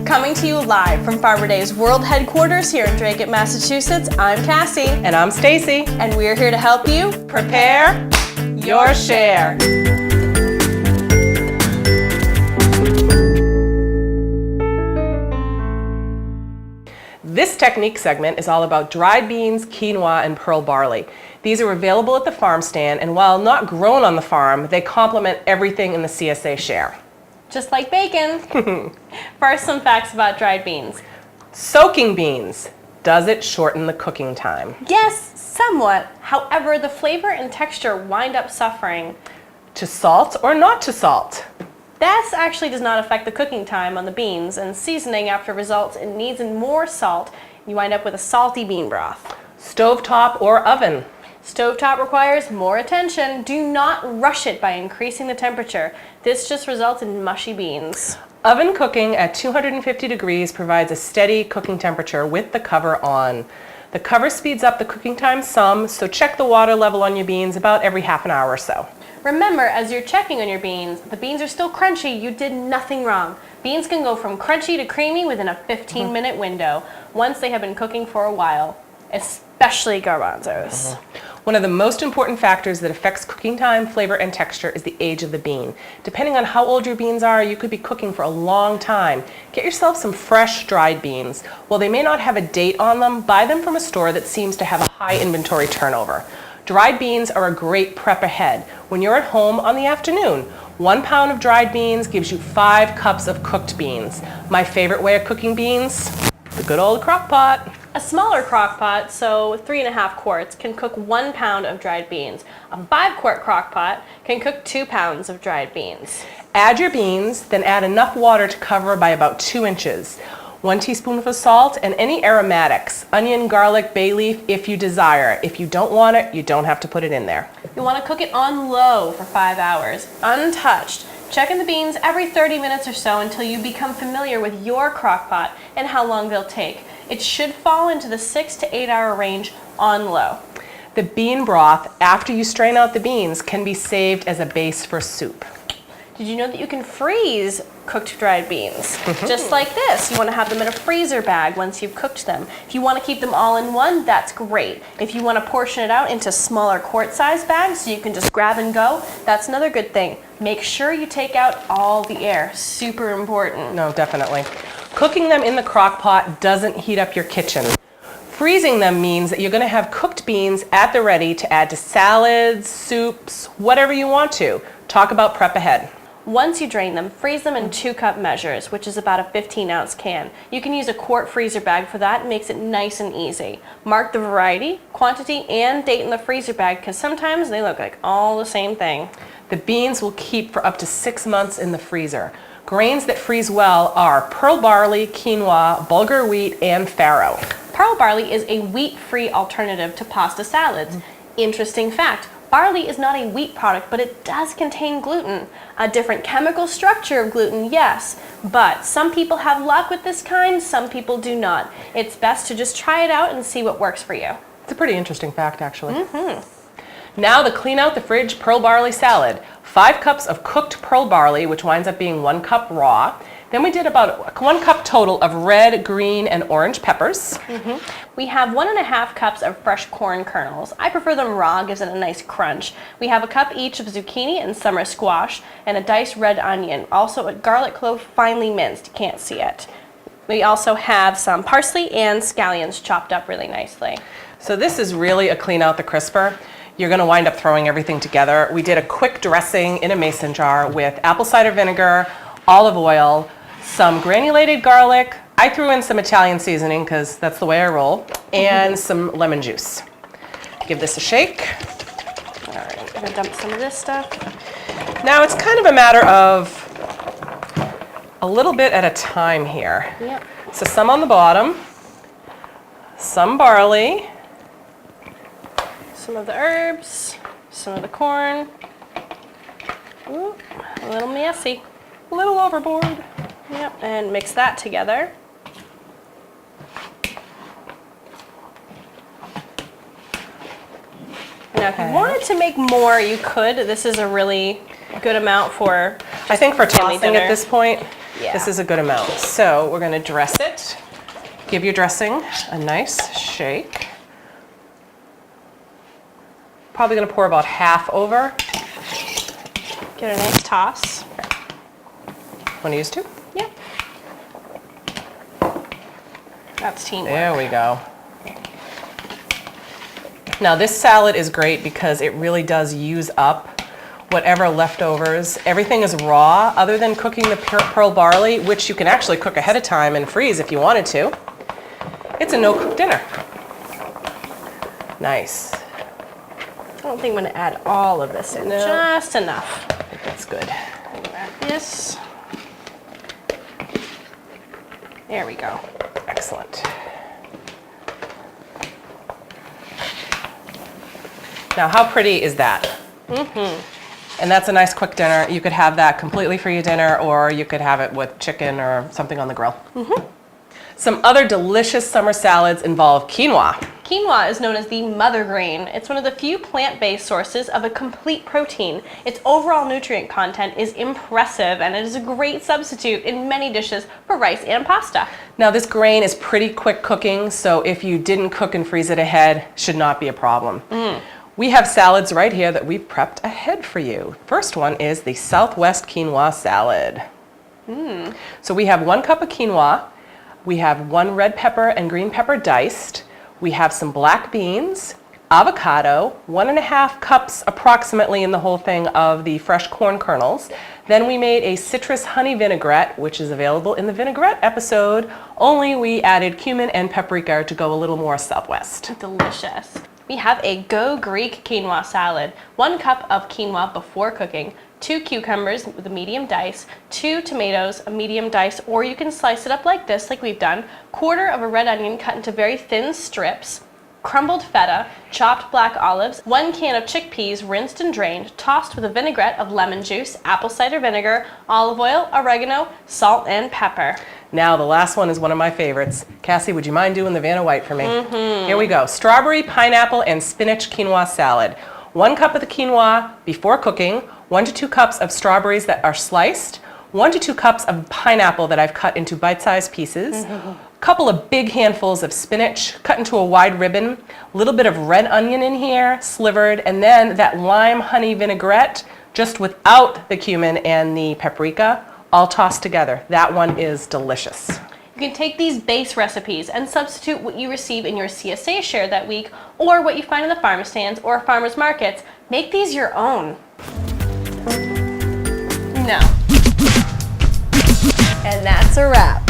Coming to you live from Farmer Day's World Headquarters here in Dracut, Massachusetts, I'm Cassie. And I'm Stacey. And we're here to help you prepare your share. This technique segment is all about dried beans, quinoa, and pearl barley. These are available at the farm stand, and while not grown on the farm, they complement everything in the CSA share. Just like bacon. First, some facts about dried beans. Soaking beans. Does it shorten the cooking time? Yes, somewhat. However, the flavor and texture wind up suffering. To salt or not to salt? This actually does not affect the cooking time on the beans, and seasoning after results in needs more salt. You wind up with a salty bean broth. Stovetop or oven? Stovetop requires more attention. Do not rush it by increasing the temperature. This just results in mushy beans. Oven cooking at 250 degrees provides a steady cooking temperature with the cover on. The cover speeds up the cooking time some, so check the water level on your beans about every half an hour or so. Remember, as you're checking on your beans, the beans are still crunchy. You did nothing wrong. Beans can go from crunchy to creamy within a 15-minute window once they have been cooking for a while, especially garbanzos. One of the most important factors that affects cooking time, flavor, and texture is the age of the bean. Depending on how old your beans are, you could be cooking for a long time. Get yourself some fresh dried beans. While they may not have a date on them, buy them from a store that seems to have a high inventory turnover. Dried beans are a great prep ahead. When you're at home on the afternoon, 1 pound of dried beans gives you 5 cups of cooked beans. My favorite way of cooking beans? The good old crock pot. A smaller crock pot, so 3.5 quarts, can cook 1 pound of dried beans. A 5-quart crock pot can cook 2 pounds of dried beans. Add your beans, then add enough water to cover by about 2 inches. 1 teaspoonful of salt and any aromatics, onion, garlic, bay leaf if you desire. If you don't want it, you don't have to put it in there. You want to cook it on low for 5 hours, untouched. Check in the beans every 30 minutes or so until you become familiar with your crock pot and how long they'll take. It should fall into the 6 to 8 hour range on low. The bean broth, after you strain out the beans, can be saved as a base for soup. Did you know that you can freeze cooked dried beans? Just like this. You want to have them in a freezer bag once you've cooked them. If you want to keep them all in one, that's great. If you want to portion it out into smaller quart-sized bags so you can just grab and go, that's another good thing. Make sure you take out all the air. Super important. No, definitely. Cooking them in the crock pot doesn't heat up your kitchen. Freezing them means that you're going to have cooked beans at the ready to add to salads, soups, whatever you want to. Talk about prep ahead. Once you drain them, freeze them in 2-cup measures, which is about a 15-ounce can. You can use a quart freezer bag for that. It makes it nice and easy. Mark the variety, quantity, and date in the freezer bag because sometimes they look like all the same thing. The beans will keep for up to 6 months in the freezer. Grains that freeze well are pearl barley, quinoa, bulgur wheat, and farro. Pearl barley is a wheat-free alternative to pasta salads. Interesting fact. Barley is not a wheat product, but it does contain gluten. A different chemical structure of gluten, yes, but some people have luck with this kind, some people do not. It's best to just try it out and see what works for you. It's a pretty interesting fact, actually. Now the clean out the fridge pearl barley salad. 5 cups of cooked pearl barley, which winds up being 1 cup raw. Then we did about 1 cup total of red, green, and orange peppers. We have 1.5 cups of fresh corn kernels. I prefer them raw, gives it a nice crunch. We have a cup each of zucchini and summer squash, and a diced red onion. Also a garlic clove finely minced, you can't see it. We also have some parsley and scallions chopped up really nicely. So this is really a clean out the crisper. You're going to wind up throwing everything together. We did a quick dressing in a mason jar with apple cider vinegar, olive oil, some granulated garlic. I threw in some Italian seasoning because that's the way I roll, and some lemon juice. Give this a shake. All right, I'm gonna dump some of this stuff. Now it's kind of a matter of a little bit at a time here. Yep. So some on the bottom, some barley, some of the herbs, some of the corn. Ooh, a little messy. a little overboard. Yep, and mix that together. Now, if you wanted to make more, you could. This is a really good amount for I think for family tossing dinner. at this point, Yeah. This is a good amount. So we're gonna dress it. Give your dressing a nice shake. Probably gonna pour about half over. Get a nice toss. Want to use two? Yep. That's teamwork. There we go. Now this salad is great because it really does use up whatever leftovers. Everything is raw other than cooking the pearl barley, which you can actually cook ahead of time and freeze if you wanted to. It's a no-cook dinner. Nice. I don't think I'm going to add all of this in. No. Just enough. I think that's good. Add this. There we go. Excellent. Now, how pretty is that? And that's a nice quick dinner. You could have that completely for your dinner, or you could have it with chicken or something on the grill. Some other delicious summer salads involve quinoa. Quinoa is known as the mother grain. It's one of the few plant-based sources of a complete protein. Its overall nutrient content is impressive, and it is a great substitute in many dishes for rice and pasta. Now, this grain is pretty quick cooking, so if you didn't cook and freeze it ahead, should not be a problem. We have salads right here that we've prepped ahead for you. First one is the Southwest quinoa salad. So we have 1 cup of quinoa. We have 1 red pepper and green pepper diced. We have some black beans, avocado, 1.5 cups approximately in the whole thing of the fresh corn kernels. Then we made a citrus honey vinaigrette, which is available in the vinaigrette episode, only we added cumin and paprika to go a little more Southwest. Delicious. We have a Go Greek quinoa salad. 1 cup of quinoa before cooking, 2 cucumbers with a medium dice, 2 tomatoes, a medium dice, or you can slice it up like this, like we've done, 1/4 of a red onion cut into very thin strips, crumbled feta, chopped black olives, 1 can of chickpeas rinsed and drained, tossed with a vinaigrette of lemon juice, apple cider vinegar, olive oil, oregano, salt, and pepper. Now, the last one is one of my favorites. Cassie, would you mind doing the Vanna White for me? Here we go. Strawberry, pineapple, and spinach quinoa salad. 1 cup of the quinoa before cooking, 1 to 2 cups of strawberries that are sliced, 1 to 2 cups of pineapple that I've cut into bite-sized pieces, a couple of big handfuls of spinach cut into a wide ribbon, a little bit of red onion in here, slivered, and then that lime honey vinaigrette, just without the cumin and the paprika, all tossed together. That one is delicious. You can take these base recipes and substitute what you receive in your CSA share that week, or what you find in the farm stands or farmers markets. Make these your own. No. And that's a wrap.